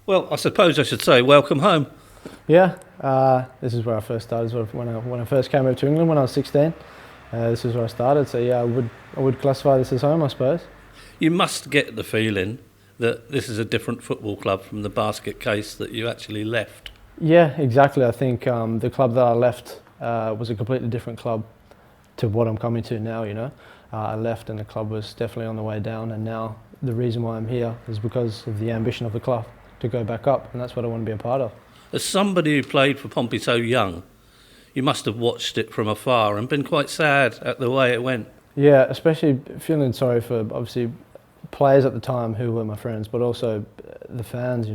Well, I suppose I should say welcome home. Yeah, this is where I first started. When I first came over to England when I was 16, this is where I started. So yeah, I would classify this as home, I suppose. You must get the feeling that this is a different football club from the basket case that you actually left. Yeah, exactly. I think the club that I left was a completely different club to what I'm coming to now. I left and the club was definitely on the way down, and now the reason why I'm here is because of the ambition of the club to go back up, and that's what I want to be a part of. As somebody who played for Pompey so young, you must have watched it from afar and been quite sad at the way it went. Yeah, especially feeling sorry for obviously players at the time who were my friends, but also the fans.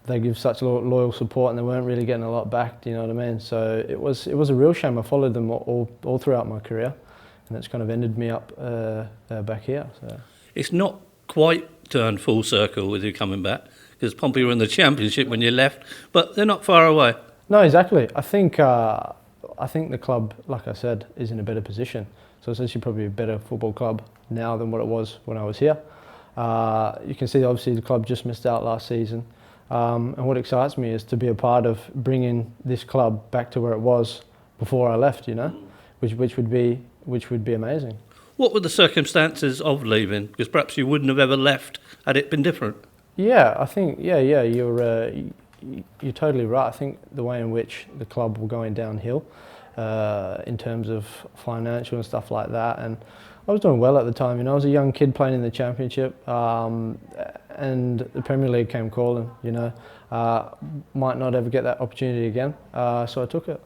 They give such loyal support, and they weren't really getting a lot back. Do you know what I mean? So it was a real shame. I followed them all throughout my career, and it's kind of ended me up back here. So It's not quite turned full circle with you coming back, because Pompey were in the Championship when you left, but they're not far away. no, exactly. I think the club, like I said, is in a better position. So it's actually probably a better football club now than what it was when I was here. You can see obviously the club just missed out last season. And what excites me is to be a part of bringing this club back to where it was before I left, which would be amazing. What were the circumstances of leaving? Because perhaps you wouldn't have ever left had it been different. Yeah, I think you're totally right. I think the way in which the club were going downhill in terms of financial and stuff like that, and I was doing well at the time. I was a young kid playing in the Championship, and the Premier League came calling. Might not ever get that opportunity again, so I took it.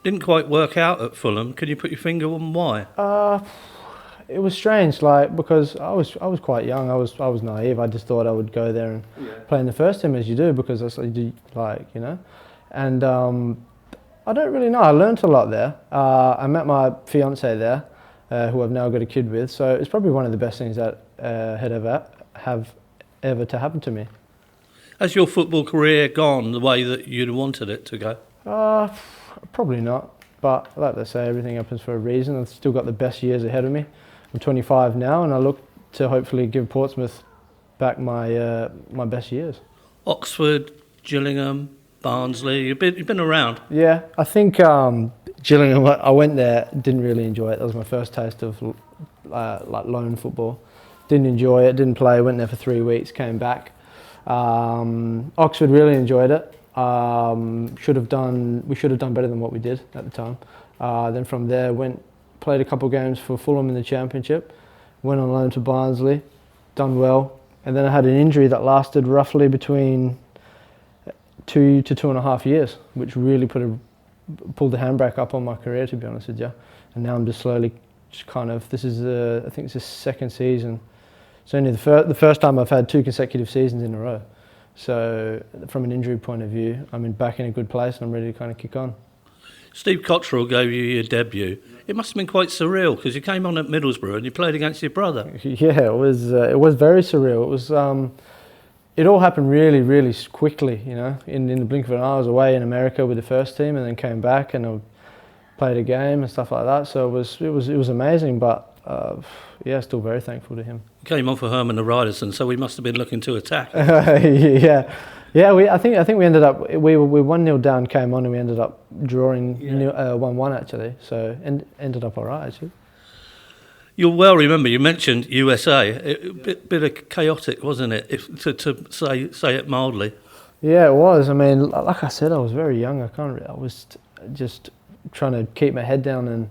Didn't quite work out at Fulham. Can you put your finger on why? It was strange, because I was quite young. I was naive. I just thought I would go there and play in the first team, as you do, because that's what you do, And I don't really know. I learnt a lot there. I met my fiance there, who I've now got a kid with. So it's probably one of the best things that had ever to happen to me. Has your football career gone the way that you'd wanted it to go? Probably not. But like they say, everything happens for a reason. I've still got the best years ahead of me. I'm 25 now, and I look to hopefully give Portsmouth back my best years. Oxford, Gillingham, Barnsley. You've been around. Yeah, I think Gillingham. I went there, didn't really enjoy it. That was my first taste of like loan football. Didn't enjoy it. Didn't play. Went there for 3 weeks. Came back. Oxford, really enjoyed it. We should have done better than what we did at the time. Then from there played a couple of games for Fulham in the Championship, went on loan to Barnsley, done well, and then I had an injury that lasted roughly between 2 to 2.5 years, which really pulled the handbrake up on my career, to be honest with you. And now I'm just slowly, this is I think it's the second season. It's only the first time I've had 2 consecutive seasons in a row. So from an injury point of view, I'm back in a good place and I'm ready to kind of kick on. Steve Cottrell gave you your debut. It must have been quite surreal because you came on at Middlesbrough and you played against your brother. Yeah, it was very surreal. It was it all happened really, really quickly. In the blink of an eye. I was away in America with the first team and then came back and I played a game and stuff like that. So it was amazing, but still very thankful to him. You came on for Herman the Riderson, so we must have been looking to attack. Yeah. I think we ended up we 1-0 down, came on, and we ended up drawing 1-1 actually. So ended up all right actually. You'll well remember you mentioned USA. A bit of chaotic, wasn't it? To say it mildly. Yeah, it was. I mean, like I said, I was very young. I was just trying to keep my head down and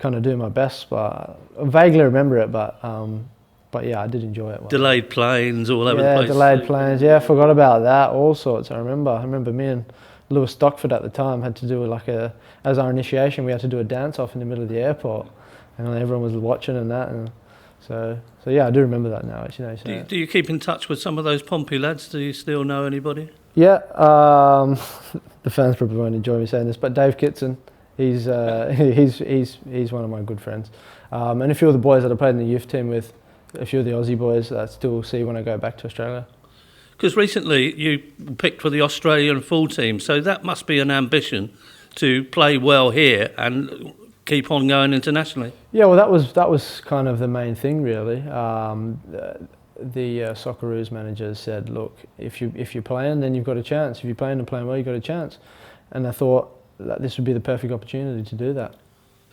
kind of do my best. But I vaguely remember it. But yeah, I did enjoy it. Delayed planes all over the place. Yeah, delayed planes. Yeah, I forgot about that. All sorts. I remember me and Lewis Stockford at the time had to do as our initiation, we had to do a dance off in the middle of the airport, and everyone was watching and that. And so yeah, I do remember that now. Actually, do you keep in touch with some of those Pompey lads? Do you still know anybody? Yeah, the fans probably won't enjoy me saying this, but Dave Kitson, he's one of my good friends, and a few of the boys that I played in the youth team with. A few of the Aussie boys that I still see when I go back to Australia. Because recently you picked for the Australian full team, so that must be an ambition to play well here and keep on going internationally. Yeah, well, that was kind of the main thing, really. the Socceroos managers said, look, if you're playing, then you've got a chance. If you're playing and playing well, you've got a chance. And I thought that this would be the perfect opportunity to do that.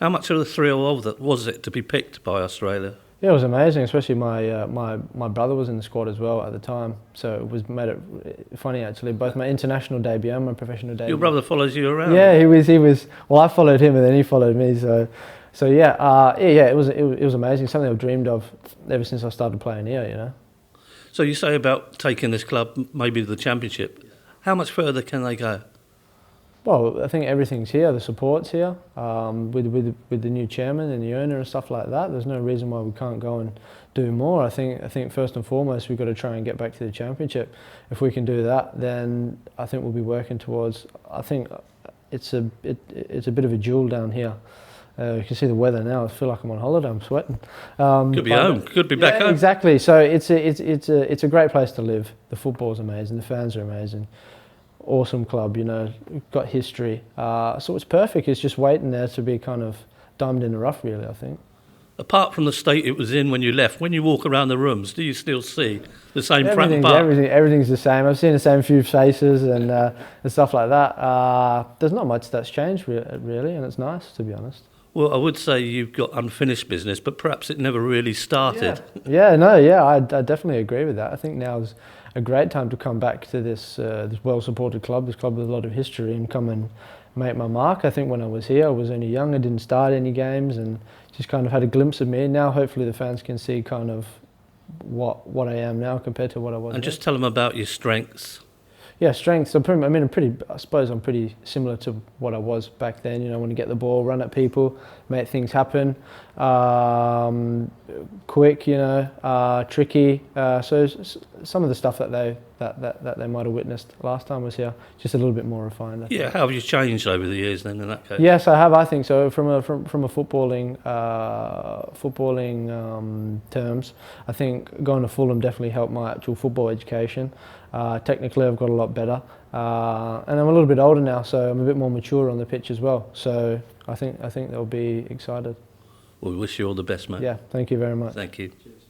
How much of a thrill was it to be picked by Australia? Yeah, it was amazing. Especially my brother was in the squad as well at the time, so it made it funny actually. Both my international debut and my professional debut. Your brother follows you around. Yeah, he was. Well, I followed him and then he followed me. So yeah, it was amazing. Something I've dreamed of ever since I started playing here. You know. So you say about taking this club maybe to the Championship. How much further can they go? Well, I think everything's here. The support's here. With the new chairman and the owner and stuff like that, there's no reason why we can't go and do more. I think first and foremost we've got to try and get back to the Championship. If we can do that, then I think we'll be working towards. I think it's a bit of a jewel down here. You can see the weather now. I feel like I'm on holiday. I'm sweating. Could be home. Could be back home. Exactly. So it's a great place to live. The football's amazing. The fans are amazing. Awesome club, you know, got history. So it's perfect. It's just waiting there to be kind of diamond in the rough, really, I think. Apart from the state it was in when you left, when you walk around the rooms, do you still see the same front and back? Everything's the same. I've seen the same few faces and stuff like that. There's not much that's changed, really, and it's nice, to be honest. Well, I would say you've got unfinished business, but perhaps it never really started. I definitely agree with that. I think now's a great time to come back to this well-supported club, this club with a lot of history, and come and make my mark. I think when I was here, I was only young, I didn't start any games, and just kind of had a glimpse of me. Now, hopefully, the fans can see kind of what I am now compared to what I was. And just tell them about your strengths. Yeah, strengths. I suppose I'm pretty similar to what I was back then. You know, I want to get the ball, run at people, make things happen. Quick, you know, tricky. So some of the stuff that they might have witnessed last time I was here, just a little bit more refined. Yeah, how have you changed over the years then in that case? Yes, I have. I think so. From a footballing terms, I think going to Fulham definitely helped my actual football education. Technically, I've got a lot better, and I'm a little bit older now, so I'm a bit more mature on the pitch as well. So I think they'll be excited. Well, we wish you all the best, mate. Yeah, thank you very much. Thank you. Cheers.